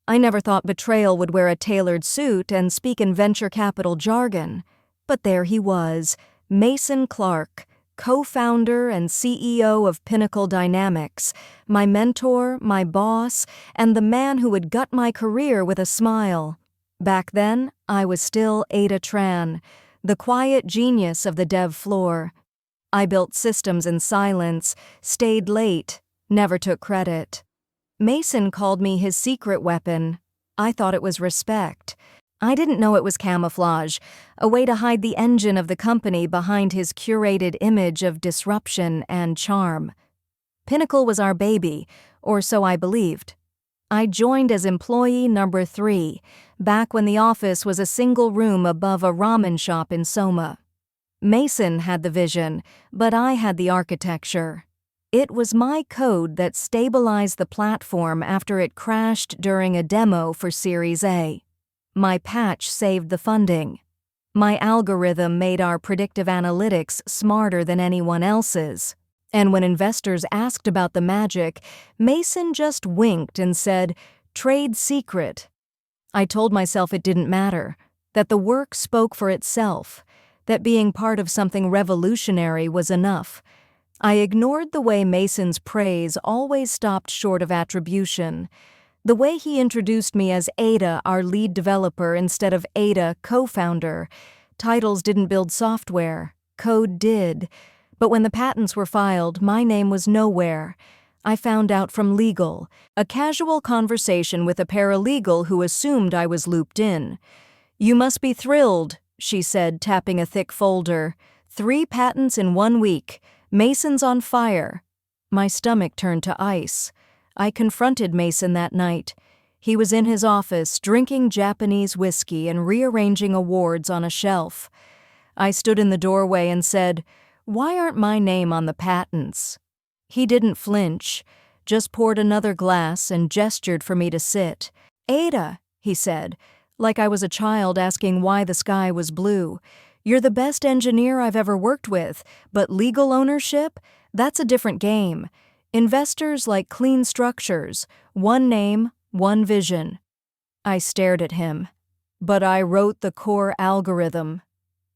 I never thought betrayal would wear a tailored suit and speak in venture capital jargon. But there he was, Mason Clark, co-founder and CEO of Pinnacle Dynamics, my mentor, my boss, and the man who would gut my career with a smile. Back then, I was still Adah Tran, the quiet genius of the dev floor. I built systems in silence, stayed late, never took credit. Mason called me his secret weapon. I thought it was respect. I didn't know it was camouflage, a way to hide the engine of the company behind his curated image of disruption and charm. Pinnacle was our baby, or so I believed. I joined as employee number 3, back when the office was a single room above a ramen shop in Soma. Mason had the vision, but I had the architecture. It was my code that stabilized the platform after it crashed during a demo for Series A. My patch saved the funding. My algorithm made our predictive analytics smarter than anyone else's. And when investors asked about the magic, Mason just winked and said, "Trade secret." I told myself it didn't matter, that the work spoke for itself, that being part of something revolutionary was enough. I ignored the way Mason's praise always stopped short of attribution. The way he introduced me as Adah, our lead developer, instead of Adah, co-founder. Titles didn't build software. Code did. But when the patents were filed, my name was nowhere. I found out from legal, a casual conversation with a paralegal who assumed I was looped in. "You must be thrilled," she said, tapping a thick folder. "3 patents in 1 week. Mason's on fire." My stomach turned to ice. I confronted Mason that night. He was in his office, drinking Japanese whiskey and rearranging awards on a shelf. I stood in the doorway and said, "Why aren't my name on the patents?" He didn't flinch, just poured another glass and gestured for me to sit. "Adah," he said, like I was a child asking why the sky was blue, "you're the best engineer I've ever worked with, but legal ownership? That's a different game. Investors like clean structures, one name, one vision." I stared at him. "But I wrote the core algorithm."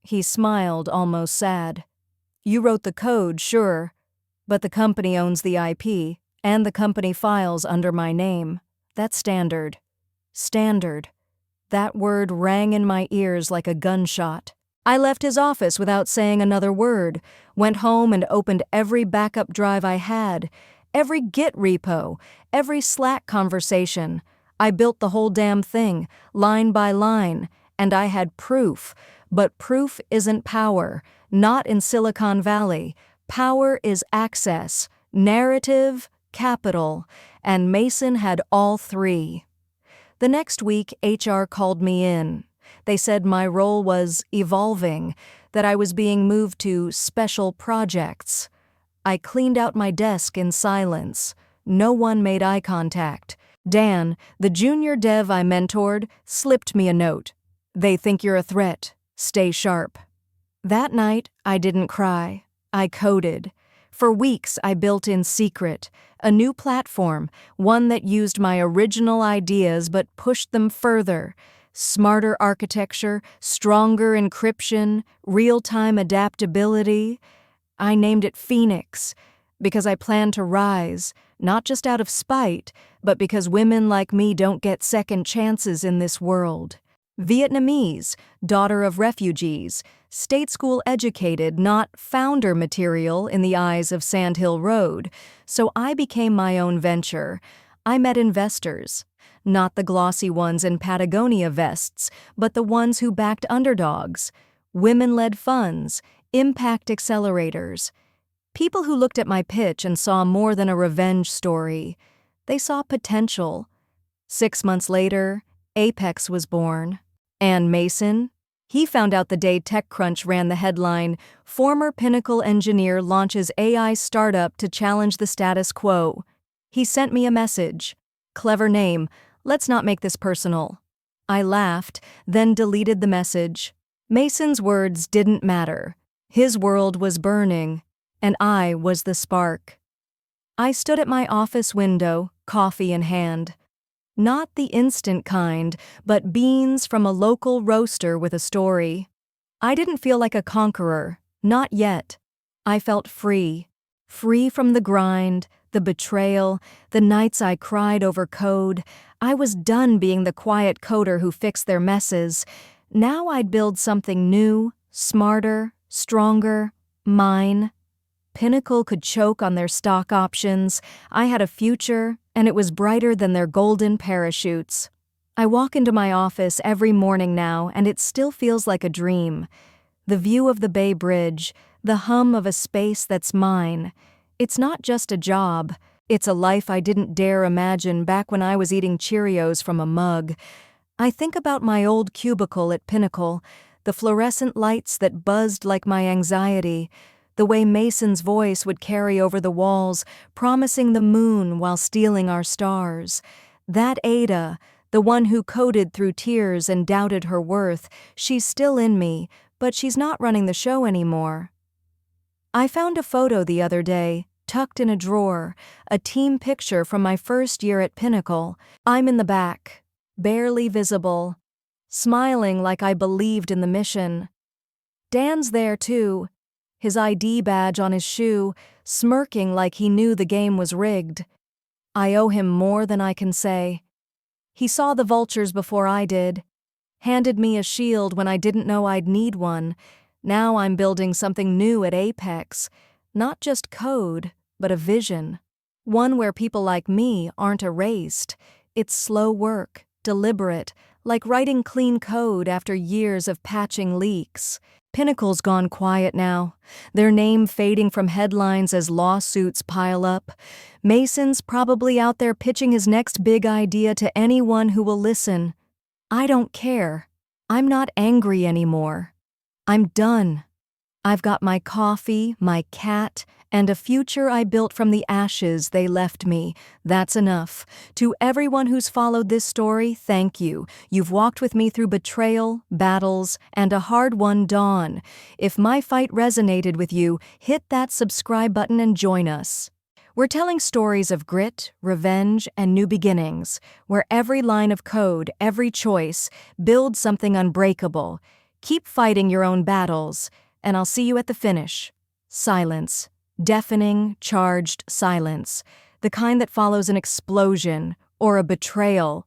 He smiled, almost sad. "You wrote the code, sure, but the company owns the IP, and the company files under my name. That's standard." Standard. That word rang in my ears like a gunshot. I left his office without saying another word, went home and opened every backup drive I had, every Git repo, every Slack conversation. I built the whole damn thing, line by line, and I had proof. But proof isn't power, not in Silicon Valley. Power is access, narrative, capital, and Mason had all 3. The next week, HR called me in. They said my role was evolving, that I was being moved to special projects. I cleaned out my desk in silence. No one made eye contact. Dan, the junior dev I mentored, slipped me a note. "They think you're a threat. Stay sharp." That night, I didn't cry. I coded. For weeks, I built in secret, a new platform, one that used my original ideas but pushed them further. Smarter architecture, stronger encryption, real-time adaptability. I named it Phoenix, because I planned to rise, not just out of spite, but because women like me don't get second chances in this world. Vietnamese, daughter of refugees, state school educated, not founder material in the eyes of Sand Hill Road, so I became my own venture. I met investors, not the glossy ones in Patagonia vests, but the ones who backed underdogs, women-led funds, impact accelerators, people who looked at my pitch and saw more than a revenge story. They saw potential. 6 months later, Apex was born. And Mason? He found out the day TechCrunch ran the headline, "Former Pinnacle engineer launches AI startup to challenge the status quo." He sent me a message. "Clever name. Let's not make this personal." I laughed, then deleted the message. Mason's words didn't matter. His world was burning, and I was the spark. I stood at my office window, coffee in hand. Not the instant kind, but beans from a local roaster with a story. I didn't feel like a conqueror, not yet. I felt free. Free from the grind, the betrayal, the nights I cried over code. I was done being the quiet coder who fixed their messes. Now I'd build something new, smarter, stronger, mine. Pinnacle could choke on their stock options. I had a future, and it was brighter than their golden parachutes. I walk into my office every morning now, and it still feels like a dream. The view of the Bay Bridge, the hum of a space that's mine. It's not just a job. It's a life I didn't dare imagine back when I was eating Cheerios from a mug. I think about my old cubicle at Pinnacle, the fluorescent lights that buzzed like my anxiety, the way Mason's voice would carry over the walls, promising the moon while stealing our stars. That Adah, the one who coded through tears and doubted her worth, she's still in me, but she's not running the show anymore. I found a photo the other day, tucked in a drawer, a team picture from my first year at Pinnacle. I'm in the back, barely visible, smiling like I believed in the mission. Dan's there too, his ID badge on his shoe, smirking like he knew the game was rigged. I owe him more than I can say. He saw the vultures before I did, handed me a shield when I didn't know I'd need one. Now I'm building something new at Apex, not just code, but a vision. One where people like me aren't erased. It's slow work, deliberate, like writing clean code after years of patching leaks. Pinnacle's gone quiet now, their name fading from headlines as lawsuits pile up. Mason's probably out there pitching his next big idea to anyone who will listen. I don't care. I'm not angry anymore. I'm done. I've got my coffee, my cat, and a future I built from the ashes they left me. That's enough. To everyone who's followed this story, thank you. You've walked with me through betrayal, battles, and a hard-won dawn. If my fight resonated with you, hit that subscribe button and join us. We're telling stories of grit, revenge, and new beginnings, where every line of code, every choice, builds something unbreakable. Keep fighting your own battles, and I'll see you at the finish. Silence. Deafening, charged silence. The kind that follows an explosion or a betrayal.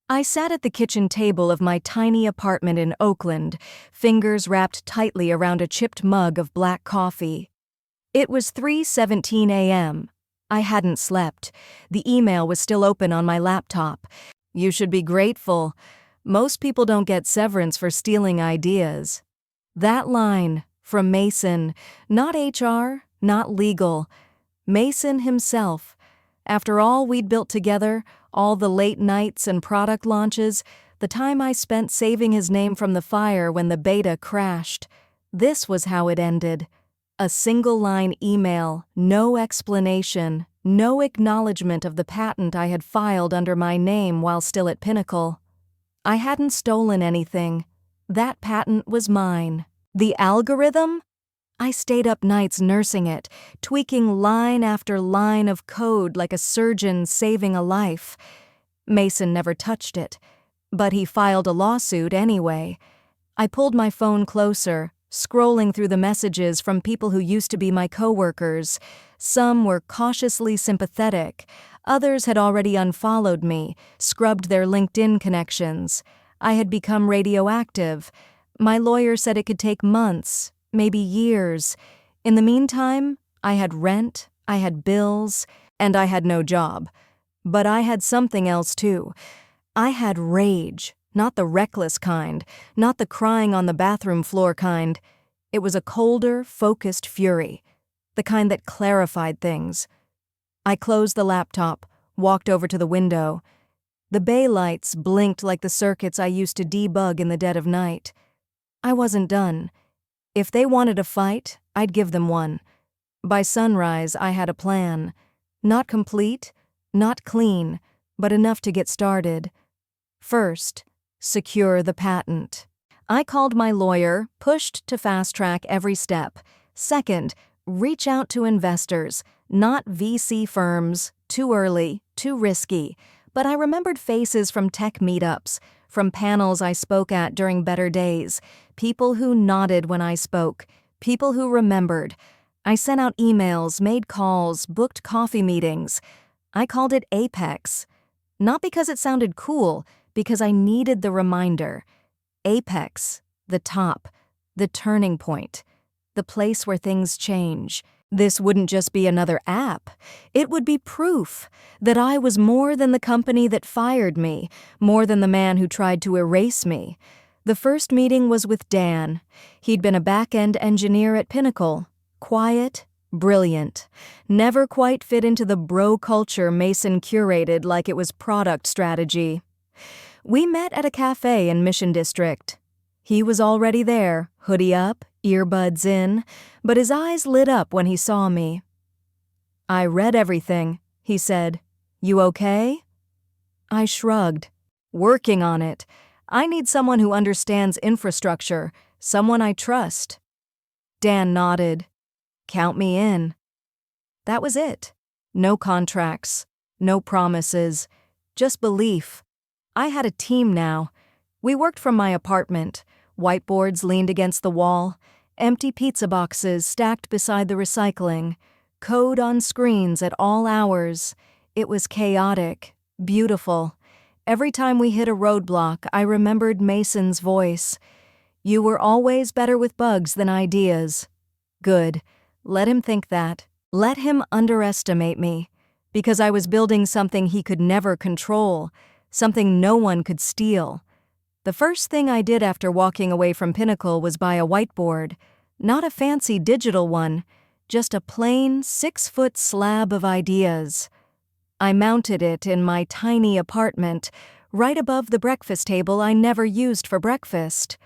I sat at the kitchen table of my tiny apartment in Oakland, fingers wrapped tightly around a chipped mug of black coffee. It was 3:17 a.m. I hadn't slept. The email was still open on my laptop. You should be grateful. Most people don't get severance for stealing ideas. That line, from Mason, not HR, not legal. Mason himself. After all we'd built together, all the late nights and product launches, the time I spent saving his name from the fire when the beta crashed. This was how it ended. A single-line email, no explanation, no acknowledgement of the patent I had filed under my name while still at Pinnacle. I hadn't stolen anything. That patent was mine. The algorithm? I stayed up nights nursing it, tweaking line after line of code like a surgeon saving a life. Mason never touched it, but he filed a lawsuit anyway. I pulled my phone closer, scrolling through the messages from people who used to be my coworkers. Some were cautiously sympathetic. Others had already unfollowed me, scrubbed their LinkedIn connections. I had become radioactive. My lawyer said it could take months, maybe years. In the meantime, I had rent, I had bills, and I had no job. But I had something else too. I had rage, not the reckless kind, not the crying on the bathroom floor kind. It was a colder, focused fury, the kind that clarified things. I closed the laptop, walked over to the window. The bay lights blinked like the circuits I used to debug in the dead of night. I wasn't done. If they wanted a fight, I'd give them one. By sunrise, I had a plan. Not complete, not clean, but enough to get started. First, secure the patent. I called my lawyer, pushed to fast-track every step. Second, reach out to investors, not VC firms, too early, too risky. but I remembered faces from tech meetups, from panels I spoke at during better days, people who nodded when I spoke, people who remembered. I sent out emails, made calls, booked coffee meetings. I called it Apex. Not because it sounded cool, because I needed the reminder. Apex, the top, the turning point, the place where things change. This wouldn't just be another app. It would be proof that I was more than the company that fired me, more than the man who tried to erase me. The first meeting was with Dan. He'd been a back-end engineer at Pinnacle. Quiet, brilliant, never quite fit into the bro culture Mason curated like it was product strategy. We met at a cafe in Mission District. He was already there, hoodie up, earbuds in, but his eyes lit up when he saw me. "I read everything," he said. "You okay?" I shrugged. "Working on it. I need someone who understands infrastructure, someone I trust." Dan nodded. "Count me in." That was it. No contracts, no promises, just belief. I had a team now. We worked from my apartment. Whiteboards leaned against the wall, empty pizza boxes stacked beside the recycling, code on screens at all hours. It was chaotic, beautiful. Every time we hit a roadblock, I remembered Mason's voice. "You were always better with bugs than ideas." Good. Let him think that. Let him underestimate me, because I was building something he could never control, something no one could steal. The first thing I did after walking away from Pinnacle was buy a whiteboard, not a fancy digital one, just a plain 6-foot slab of ideas. I mounted it in my tiny apartment, right above the breakfast table I never used for breakfast.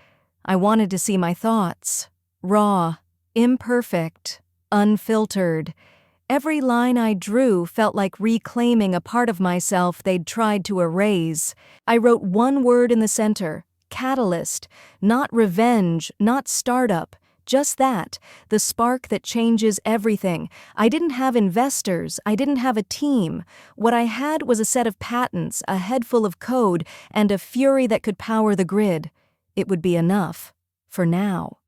I wanted to see my thoughts, raw, imperfect, unfiltered. Every line I drew felt like reclaiming a part of myself they'd tried to erase. I wrote one word in the center, catalyst, not revenge, not startup, just that, the spark that changes everything. I didn't have investors, I didn't have a team. What I had was a set of patents, a head full of code, and a fury that could power the grid. It would be enough, for now.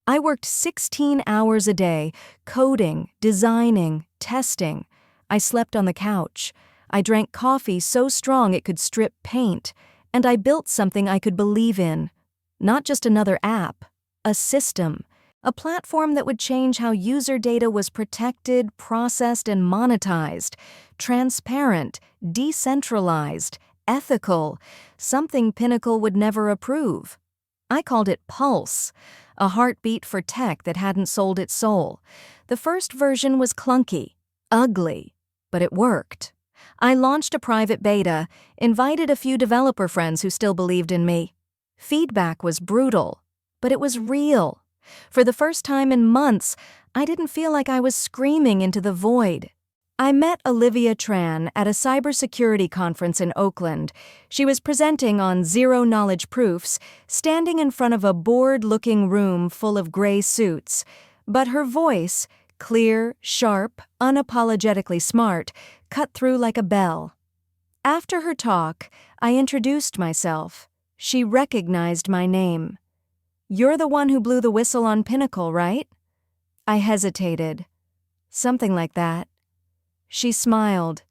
I worked 16 hours a day, coding, designing, testing. I slept on the couch. I drank coffee so strong it could strip paint. And I built something I could believe in. Not just another app, a system. A platform that would change how user data was protected, processed, and monetized. Transparent, decentralized, ethical. Something Pinnacle would never approve. I called it Pulse. A heartbeat for tech that hadn't sold its soul. The first version was clunky, ugly, but it worked. I launched a private beta, invited a few developer friends who still believed in me. Feedback was brutal, but it was real. For the first time in months, I didn't feel like I was screaming into the void. I met Olivia Tran at a cybersecurity conference in Oakland. She was presenting on zero-knowledge proofs, standing in front of a bored-looking room full of gray suits. But her voice, clear, sharp, unapologetically smart, cut through like a bell. After her talk, I introduced myself. She recognized my name. "You're the one who blew the whistle on Pinnacle, right?" I hesitated. "Something like that." She smiled.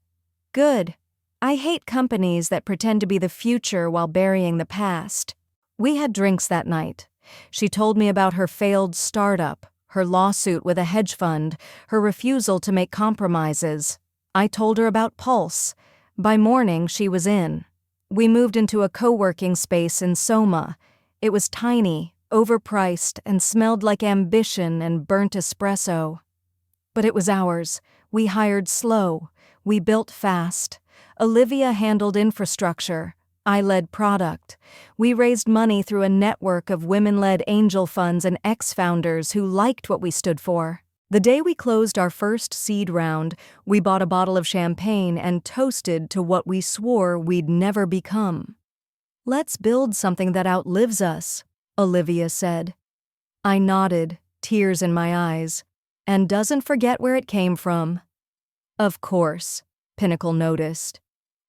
"Good. I hate companies that pretend to be the future while burying the past." We had drinks that night. She told me about her failed startup, her lawsuit with a hedge fund, her refusal to make compromises. I told her about Pulse. By morning, she was in. We moved into a co-working space in Soma. It was tiny, overpriced, and smelled like ambition and burnt espresso. But it was ours. We hired slow. We built fast. Olivia handled infrastructure. I led product. We raised money through a network of women-led angel funds and ex-founders who liked what we stood for. The day we closed our first seed round, we bought a bottle of champagne and toasted to what we swore we'd never become. "Let's build something that outlives us," Olivia said. I nodded, tears in my eyes. "And doesn't forget where it came from." "Of course," Pinnacle noticed.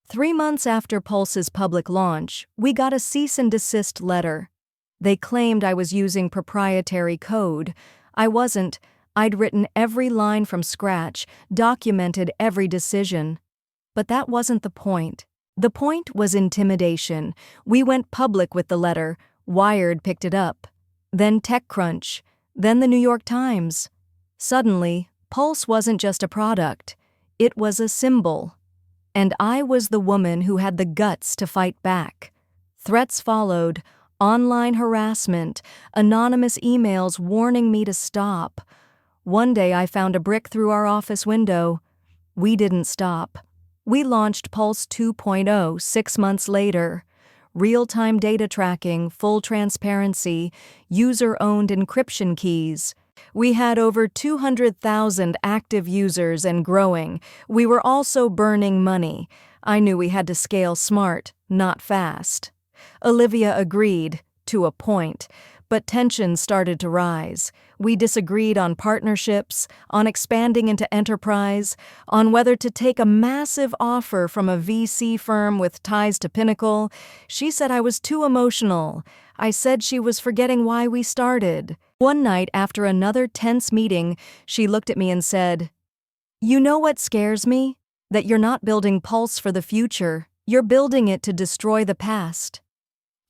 3 months after Pulse's public launch, we got a cease and desist letter. They claimed I was using proprietary code. I wasn't. I'd written every line from scratch, documented every decision. But that wasn't the point. The point was intimidation. We went public with the letter. Wired picked it up. Then TechCrunch. Then the New York Times. Suddenly, Pulse wasn't just a product. It was a symbol. And I was the woman who had the guts to fight back. Threats followed, online harassment, anonymous emails warning me to stop. One day I found a brick through our office window. We didn't stop. We launched Pulse 2.0 6 months later. Real-time data tracking, full transparency, user-owned encryption keys. We had over 200,000 active users and growing. We were also burning money. I knew we had to scale smart, not fast. Olivia agreed, to a point, but tensions started to rise. We disagreed on partnerships, on expanding into enterprise, on whether to take a massive offer from a VC firm with ties to Pinnacle. She said I was too emotional. I said she was forgetting why we started. One night, after another tense meeting, she looked at me and said, "You know what scares me? That you're not building Pulse for the future. You're building it to destroy the past."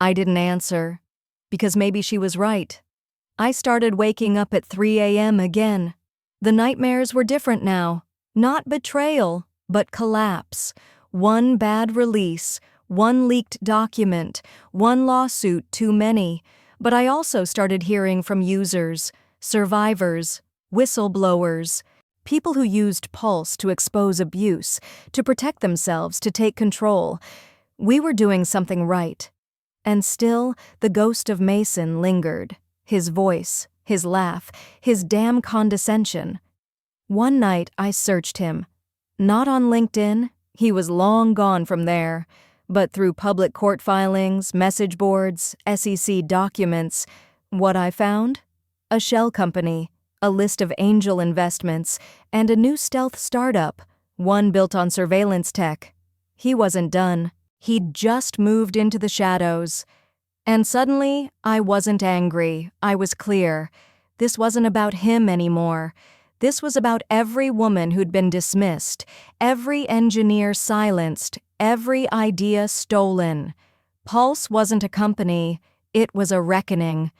I didn't answer, because maybe she was right. I started waking up at 3 a.m. again. The nightmares were different now. Not betrayal, but collapse. One bad release, one leaked document, one lawsuit too many. But I also started hearing from users, survivors, whistleblowers, people who used Pulse to expose abuse, to protect themselves, to take control. We were doing something right. And still, the ghost of Mason lingered. His voice, his laugh, his damn condescension. One night, I searched him. Not on LinkedIn, he was long gone from there, but through public court filings, message boards, SEC documents. What I found? A shell company, a list of angel investments, and a new stealth startup, one built on surveillance tech. He wasn't done. He'd just moved into the shadows. And suddenly, I wasn't angry. I was clear. This wasn't about him anymore. This was about every woman who'd been dismissed, every engineer silenced, every idea stolen. Pulse wasn't a company, it was a reckoning.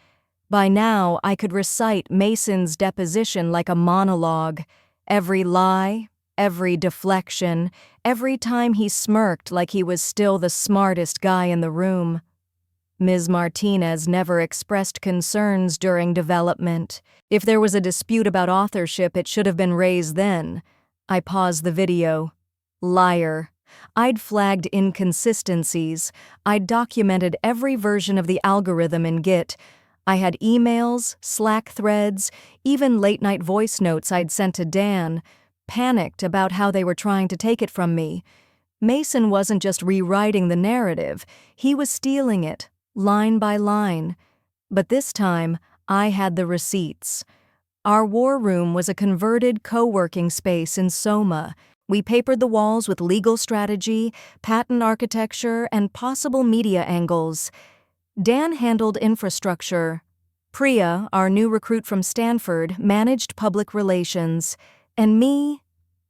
By now, I could recite Mason's deposition like a monologue. Every lie, every deflection, every time he smirked like he was still the smartest guy in the room. Ms. Martinez never expressed concerns during development. If there was a dispute about authorship, it should have been raised then. I paused the video. Liar. I'd flagged inconsistencies. I'd documented every version of the algorithm in Git. I had emails, Slack threads, even late-night voice notes I'd sent to Dan, panicked about how they were trying to take it from me. Mason wasn't just rewriting the narrative, he was stealing it, line by line. But this time, I had the receipts. Our war room was a converted co-working space in Soma. We papered the walls with legal strategy, patent architecture, and possible media angles. Dan handled infrastructure. Priya, our new recruit from Stanford, managed public relations. And me?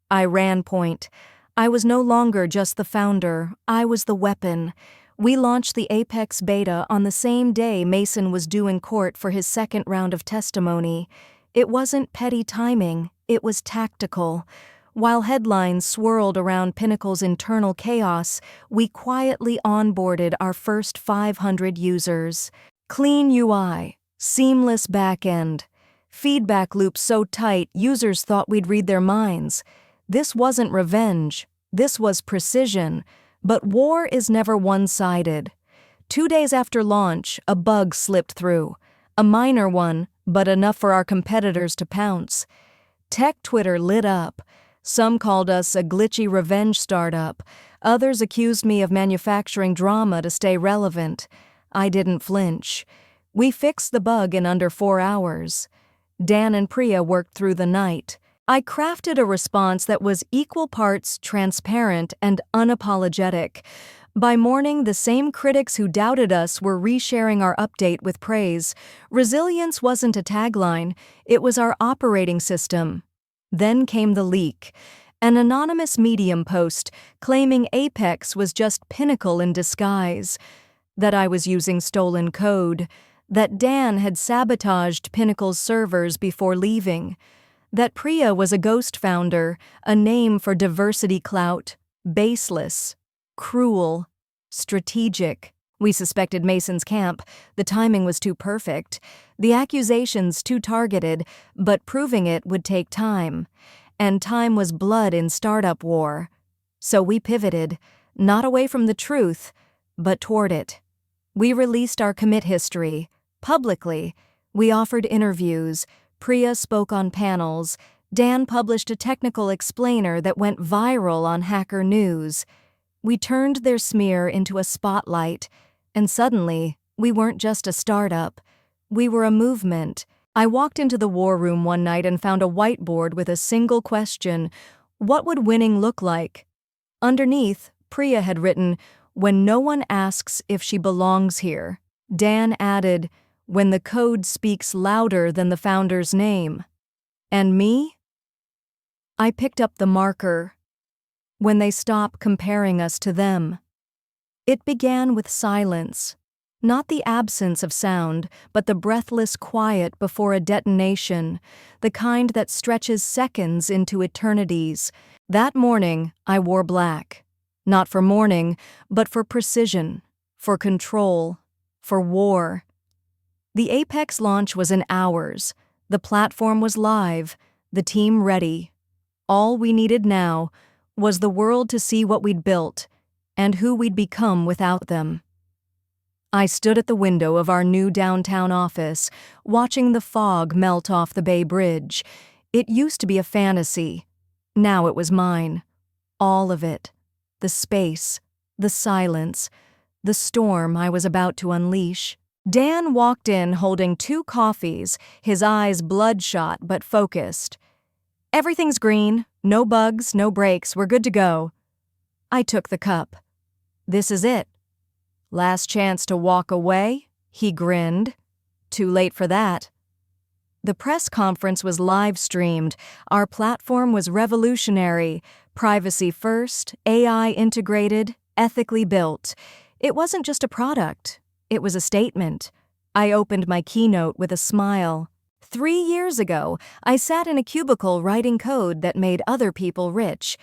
I ran point. I was no longer just the founder, I was the weapon. We launched the Apex beta on the same day Mason was due in court for his second round of testimony. It wasn't petty timing, it was tactical. While headlines swirled around Pinnacle's internal chaos, we quietly onboarded our first 500 users. Clean UI, seamless backend, feedback loops so tight users thought we'd read their minds. This wasn't revenge, this was precision. But war is never one-sided. 2 days after launch, a bug slipped through. A minor one, but enough for our competitors to pounce. Tech Twitter lit up. Some called us a glitchy revenge startup. Others accused me of manufacturing drama to stay relevant. I didn't flinch. We fixed the bug in under 4 hours. Dan and Priya worked through the night. I crafted a response that was equal parts transparent and unapologetic. By morning, the same critics who doubted us were resharing our update with praise. Resilience wasn't a tagline, it was our operating system. Then came the leak. An anonymous Medium post claiming Apex was just Pinnacle in disguise, that I was using stolen code, that Dan had sabotaged Pinnacle's servers before leaving, that Priya was a ghost founder, a name for diversity clout, baseless, cruel, strategic. We suspected Mason's camp. The timing was too perfect, the accusations too targeted, but proving it would take time. And time was blood in startup war. So we pivoted, not away from the truth, but toward it. We released our commit history, publicly. We offered interviews. Priya spoke on panels. Dan published a technical explainer that went viral on Hacker News. We turned their smear into a spotlight, and suddenly, we weren't just a startup. We were a movement. I walked into the war room one night and found a whiteboard with a single question: what would winning look like? Underneath, Priya had written, "When no one asks if she belongs here." Dan added, "When the code speaks louder than the founder's name." And me? I picked up the marker. When they stop comparing us to them. It began with silence. Not the absence of sound, but the breathless quiet before a detonation, the kind that stretches seconds into eternities. That morning, I wore black. Not for mourning, but for precision, for control, for war. The Apex launch was in hours. The platform was live, the team ready. All we needed now was the world to see what we'd built and who we'd become without them. I stood at the window of our new downtown office, watching the fog melt off the Bay Bridge. It used to be a fantasy. Now it was mine. All of it. The space, the silence, the storm I was about to unleash. Dan walked in holding 2 coffees, his eyes bloodshot but focused. "Everything's green, no bugs, no breaks, we're good to go." I took the cup. "This is it. Last chance to walk away?" He grinned. "Too late for that." The press conference was live-streamed. Our platform was revolutionary, privacy first, AI integrated, ethically built. It wasn't just a product. It was a statement. I opened my keynote with a smile. 3 years ago, I sat in a cubicle writing code that made other people rich.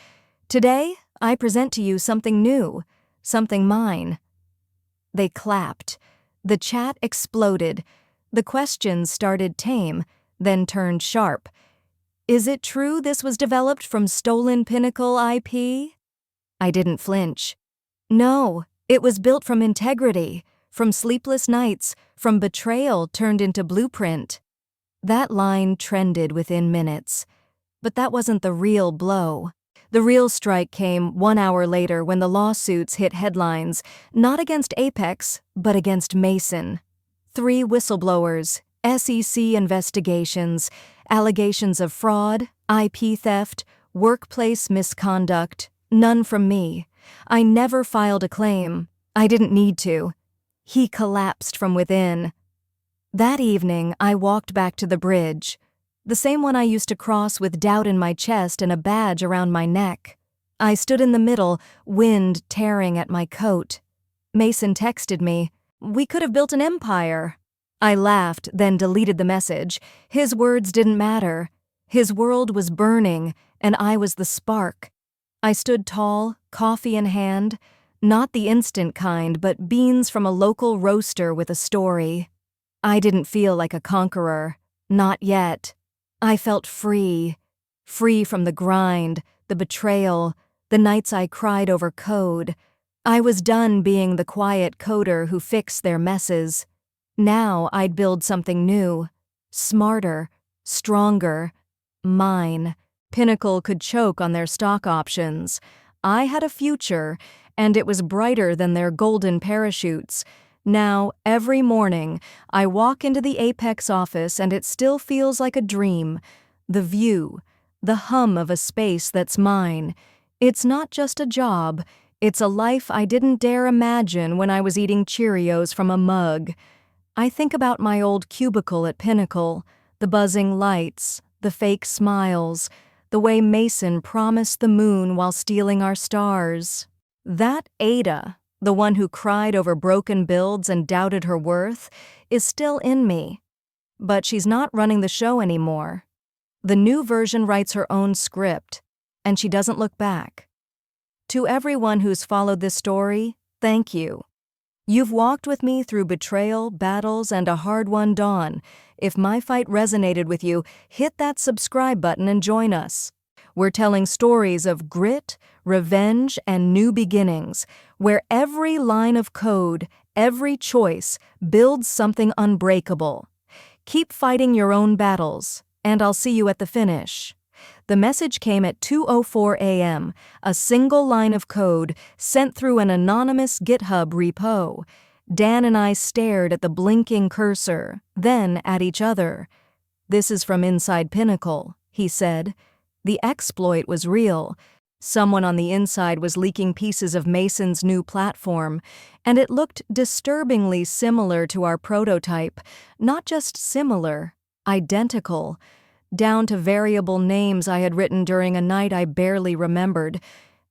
Today, I present to you something new, something mine. They clapped. The chat exploded. The questions started tame, then turned sharp. Is it true this was developed from stolen Pinnacle IP? I didn't flinch. No, it was built from integrity, from sleepless nights, from betrayal turned into blueprint. That line trended within minutes. But that wasn't the real blow. The real strike came 1 hour later when the lawsuits hit headlines, not against Apex, but against Mason. 3 whistleblowers, SEC investigations, allegations of fraud, IP theft, workplace misconduct, none from me. I never filed a claim. I didn't need to. He collapsed from within. That evening, I walked back to the bridge, the same one I used to cross with doubt in my chest and a badge around my neck. I stood in the middle, wind tearing at my coat. Mason texted me, "We could have built an empire." I laughed, then deleted the message. His words didn't matter. His world was burning, and I was the spark. I stood tall, coffee in hand, not the instant kind, but beans from a local roaster with a story. I didn't feel like a conqueror. Not yet. I felt free. Free from the grind, the betrayal, the nights I cried over code. I was done being the quiet coder who fixed their messes. Now I'd build something new. Smarter. Stronger. Mine. Pinnacle could choke on their stock options. I had a future, and it was brighter than their golden parachutes. Now, every morning, I walk into the Apex office and it still feels like a dream. The view, the hum of a space that's mine. It's not just a job, it's a life I didn't dare imagine when I was eating Cheerios from a mug. I think about my old cubicle at Pinnacle, the buzzing lights, the fake smiles, the way Mason promised the moon while stealing our stars. That Adah, the one who cried over broken builds and doubted her worth, is still in me. But she's not running the show anymore. The new version writes her own script, and she doesn't look back. To everyone who's followed this story, thank you. You've walked with me through betrayal, battles, and a hard-won dawn. If my fight resonated with you, hit that subscribe button and join us. We're telling stories of grit, revenge, and new beginnings, where every line of code, every choice, builds something unbreakable. Keep fighting your own battles, and I'll see you at the finish. The message came at 2:04 a.m., a single line of code sent through an anonymous GitHub repo. Dan and I stared at the blinking cursor, then at each other. "This is from inside Pinnacle," he said. The exploit was real. Someone on the inside was leaking pieces of Mason's new platform, and it looked disturbingly similar to our prototype. Not just similar, identical. Down to variable names I had written during a night I barely remembered.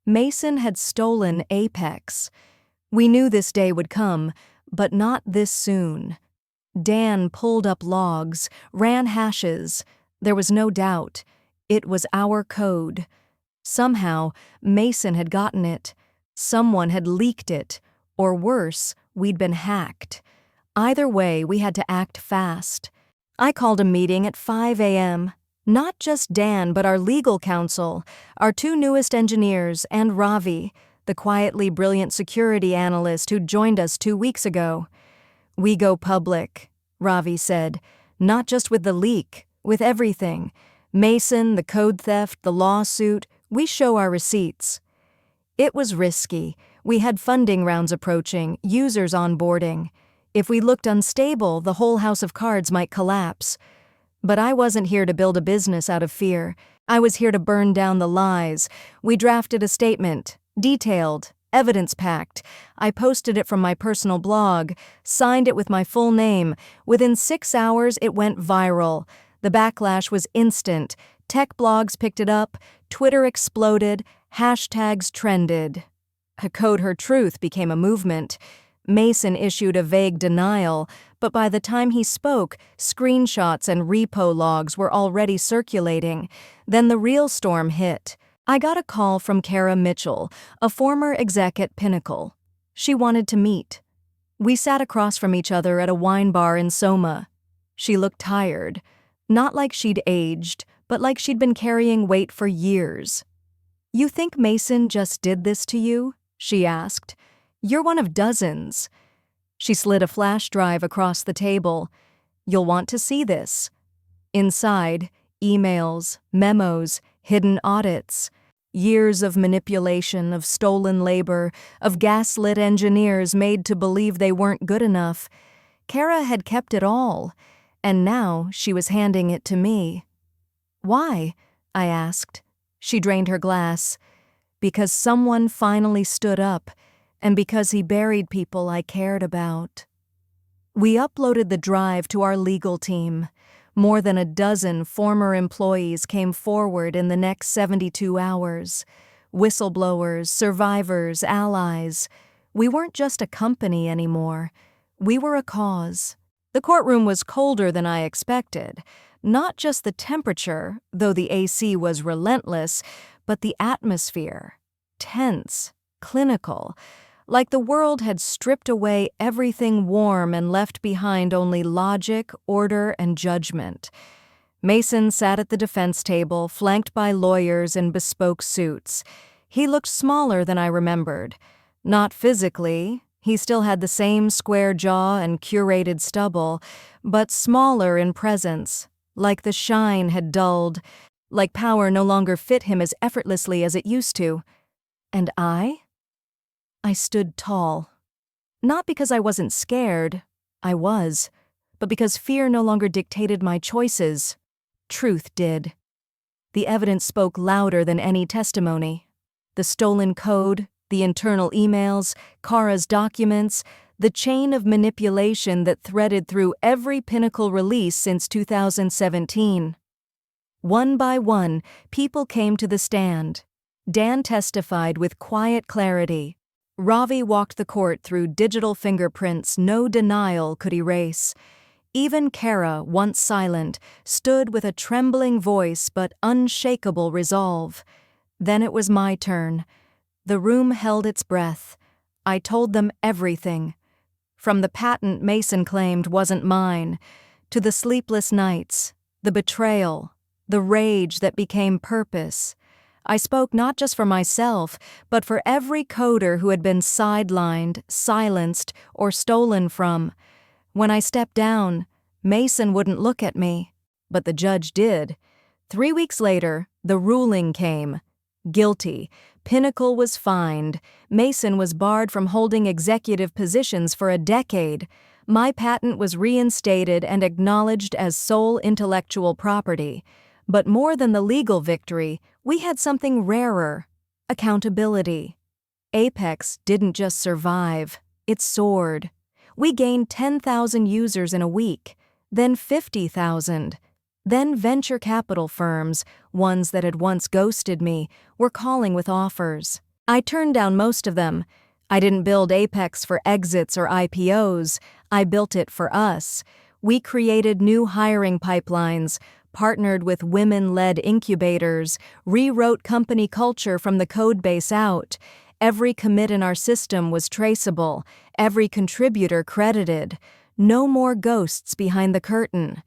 Mason had stolen Apex. We knew this day would come, but not this soon. Dan pulled up logs, ran hashes. There was no doubt. It was our code. Somehow, Mason had gotten it. Someone had leaked it. Or worse, we'd been hacked. Either way, we had to act fast. I called a meeting at 5 a.m. Not just Dan, but our legal counsel, our two newest engineers, and Ravi, the quietly brilliant security analyst who joined us 2 weeks ago. "We go public," Ravi said, "not just with the leak, with everything. Mason, the code theft, the lawsuit, we show our receipts." It was risky. We had funding rounds approaching, users onboarding. If we looked unstable, the whole house of cards might collapse. But I wasn't here to build a business out of fear. I was here to burn down the lies. We drafted a statement, detailed, evidence-packed. I posted it from my personal blog, signed it with my full name. Within 6 hours, it went viral. The backlash was instant. Tech blogs picked it up, Twitter exploded, hashtags trended. Code Her Truth became a movement. Mason issued a vague denial, but by the time he spoke, screenshots and repo logs were already circulating. Then the real storm hit. I got a call from Kara Mitchell, a former exec at Pinnacle. She wanted to meet. We sat across from each other at a wine bar in Soma. She looked tired. Not like she'd aged, but like she'd been carrying weight for years. "You think Mason just did this to you?" she asked. "You're one of dozens." She slid a flash drive across the table. "You'll want to see this." Inside, emails, memos, hidden audits. Years of manipulation, of stolen labor, of gaslit engineers made to believe they weren't good enough. Kara had kept it all, and now she was handing it to me. "Why?" I asked. She drained her glass. "Because someone finally stood up, and because he buried people I cared about." We uploaded the drive to our legal team. More than a dozen former employees came forward in the next 72 hours. Whistleblowers, survivors, allies. We weren't just a company anymore. We were a cause. The courtroom was colder than I expected. Not just the temperature, though the AC was relentless, but the atmosphere. Tense, clinical. Like the world had stripped away everything warm and left behind only logic, order, and judgment. Mason sat at the defense table, flanked by lawyers in bespoke suits. He looked smaller than I remembered. Not physically. He still had the same square jaw and curated stubble, but smaller in presence, like the shine had dulled, like power no longer fit him as effortlessly as it used to. And I stood tall. Not because I wasn't scared, I was, but because fear no longer dictated my choices. Truth did. The evidence spoke louder than any testimony. The stolen code, the internal emails, Kara's documents, the chain of manipulation that threaded through every Pinnacle release since 2017. One by one, people came to the stand. Dan testified with quiet clarity. Ravi walked the court through digital fingerprints no denial could erase. Even Kara, once silent, stood with a trembling voice but unshakable resolve. Then it was my turn. The room held its breath. I told them everything. From the patent Mason claimed wasn't mine, to the sleepless nights, the betrayal, the rage that became purpose. I spoke not just for myself, but for every coder who had been sidelined, silenced, or stolen from. When I stepped down, Mason wouldn't look at me, but the judge did. 3 weeks later, the ruling came. Guilty. Pinnacle was fined. Mason was barred from holding executive positions for a decade. My patent was reinstated and acknowledged as sole intellectual property. But more than the legal victory, we had something rarer: accountability. Apex didn't just survive, it soared. We gained 10,000 users in a week, then 50,000. Then venture capital firms, ones that had once ghosted me, were calling with offers. I turned down most of them. I didn't build Apex for exits or IPOs, I built it for us. We created new hiring pipelines, partnered with women-led incubators, rewrote company culture from the codebase out. Every commit in our system was traceable, every contributor credited. No more ghosts behind the curtain.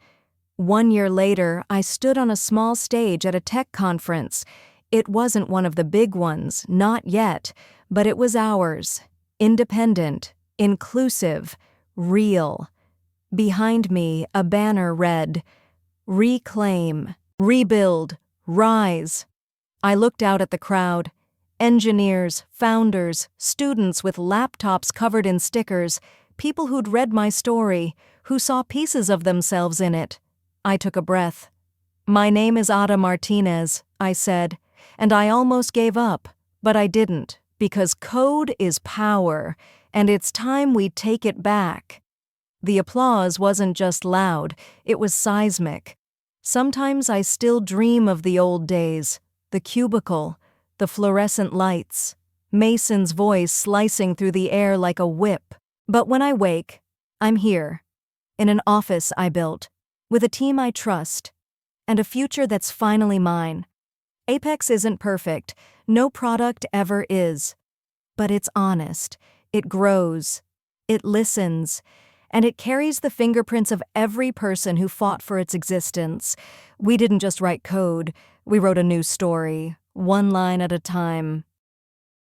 1 year later, I stood on a small stage at a tech conference. It wasn't one of the big ones, not yet, but it was ours. Independent, inclusive, real. Behind me, a banner read, "Reclaim, rebuild, rise." I looked out at the crowd. Engineers, founders, students with laptops covered in stickers, people who'd read my story, who saw pieces of themselves in it. I took a breath. "My name is Adah Martinez," I said, and I almost gave up, but I didn't, because code is power, and it's time we take it back. The applause wasn't just loud, it was seismic. Sometimes I still dream of the old days, the cubicle, the fluorescent lights, Mason's voice slicing through the air like a whip. But when I wake, I'm here, in an office I built, with a team I trust, and a future that's finally mine. Apex isn't perfect, no product ever is. But it's honest, it grows, it listens, and it carries the fingerprints of every person who fought for its existence. We didn't just write code, we wrote a new story, one line at a time,